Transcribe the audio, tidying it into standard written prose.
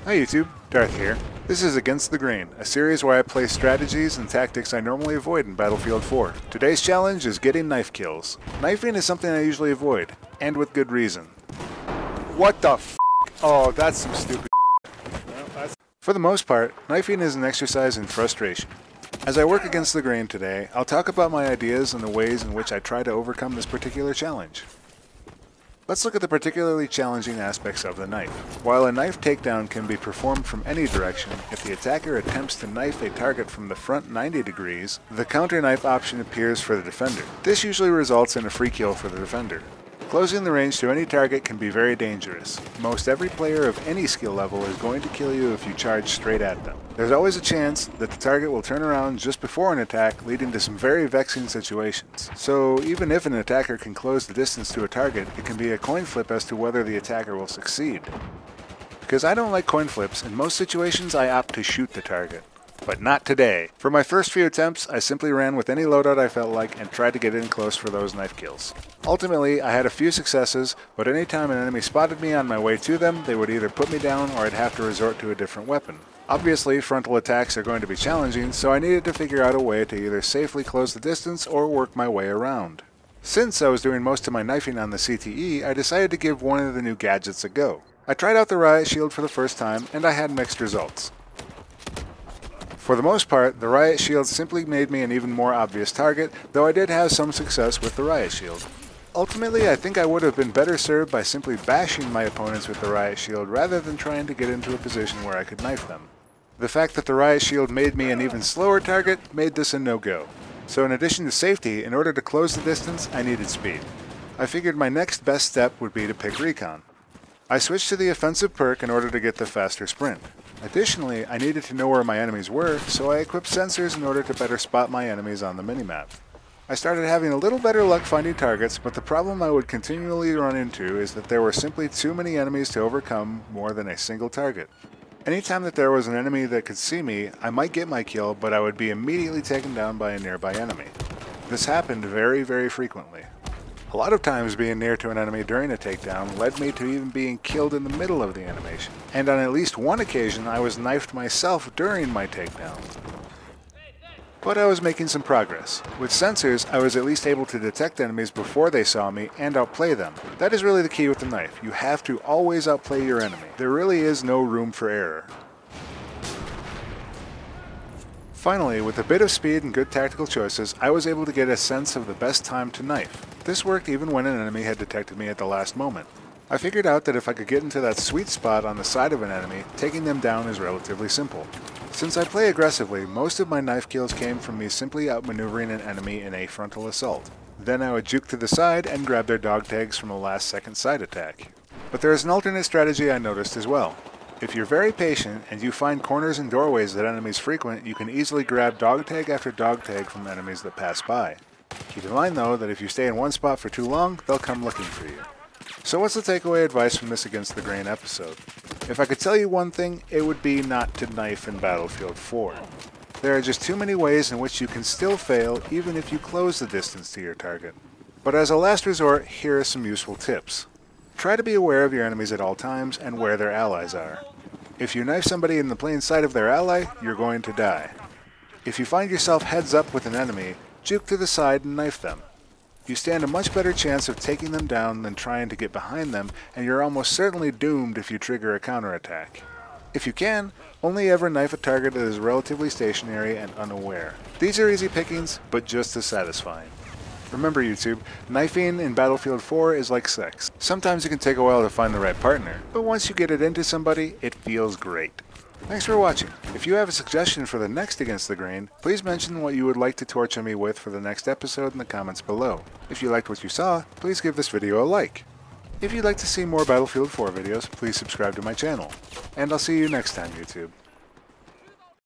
Hi YouTube, Darth here. This is Against the Grain, a series where I play strategies and tactics I normally avoid in Battlefield 4. Today's challenge is getting knife kills. Knifing is something I usually avoid, and with good reason. What the f***? Oh, that's some stupid For the most part, knifing is an exercise in frustration. As I work against the grain today, I'll talk about my ideas and the ways in which I try to overcome this particular challenge. Let's look at the particularly challenging aspects of the knife. While a knife takedown can be performed from any direction, if the attacker attempts to knife a target from the front 90 degrees, the counter knife option appears for the defender. This usually results in a free kill for the defender. Closing the range to any target can be very dangerous. Most every player of any skill level is going to kill you if you charge straight at them. There's always a chance that the target will turn around just before an attack, leading to some very vexing situations. So even if an attacker can close the distance to a target, it can be a coin flip as to whether the attacker will succeed. Because I don't like coin flips, in most situations I opt to shoot the target. But not today. For my first few attempts, I simply ran with any loadout I felt like and tried to get in close for those knife kills. Ultimately, I had a few successes, but anytime an enemy spotted me on my way to them, they would either put me down or I'd have to resort to a different weapon. Obviously, frontal attacks are going to be challenging, so I needed to figure out a way to either safely close the distance or work my way around. Since I was doing most of my knifing on the CTE, I decided to give one of the new gadgets a go. I tried out the riot shield for the first time, and I had mixed results. For the most part, the riot shield simply made me an even more obvious target, though I did have some success with the riot shield. Ultimately, I think I would have been better served by simply bashing my opponents with the riot shield rather than trying to get into a position where I could knife them. The fact that the riot shield made me an even slower target made this a no-go. So in addition to safety, in order to close the distance, I needed speed. I figured my next best step would be to pick recon. I switched to the offensive perk in order to get the faster sprint. Additionally, I needed to know where my enemies were, so I equipped sensors in order to better spot my enemies on the minimap. I started having a little better luck finding targets, but the problem I would continually run into is that there were simply too many enemies to overcome more than a single target. Anytime that there was an enemy that could see me, I might get my kill, but I would be immediately taken down by a nearby enemy. This happened very, very frequently. A lot of times being near to an enemy during a takedown led me to even being killed in the middle of the animation. And on at least one occasion I was knifed myself during my takedown. But I was making some progress. With sensors, I was at least able to detect enemies before they saw me and outplay them. That is really the key with the knife. You have to always outplay your enemy. There really is no room for error. Finally, with a bit of speed and good tactical choices, I was able to get a sense of the best time to knife. This worked even when an enemy had detected me at the last moment. I figured out that if I could get into that sweet spot on the side of an enemy, taking them down is relatively simple. Since I play aggressively, most of my knife kills came from me simply outmaneuvering an enemy in a frontal assault. Then I would juke to the side and grab their dog tags from a last-second side attack. But there is an alternate strategy I noticed as well. If you're very patient and you find corners and doorways that enemies frequent, you can easily grab dog tag after dog tag from enemies that pass by. Keep in mind though that if you stay in one spot for too long, they'll come looking for you. So what's the takeaway advice from this Against the Grain episode? If I could tell you one thing, it would be not to knife in Battlefield 4. There are just too many ways in which you can still fail even if you close the distance to your target. But as a last resort, here are some useful tips. Try to be aware of your enemies at all times and where their allies are. If you knife somebody in the plain sight of their ally, you're going to die. If you find yourself heads up with an enemy, juke to the side and knife them. You stand a much better chance of taking them down than trying to get behind them, and you're almost certainly doomed if you trigger a counterattack. If you can, only ever knife a target that is relatively stationary and unaware. These are easy pickings, but just as satisfying. Remember YouTube, knifing in Battlefield 4 is like sex. Sometimes it can take a while to find the right partner, but once you get it into somebody, it feels great. Thanks for watching. If you have a suggestion for the next Against the Grain, please mention what you would like to torture me with for the next episode in the comments below. If you liked what you saw, please give this video a like. If you'd like to see more Battlefield 4 videos, please subscribe to my channel. And I'll see you next time, YouTube.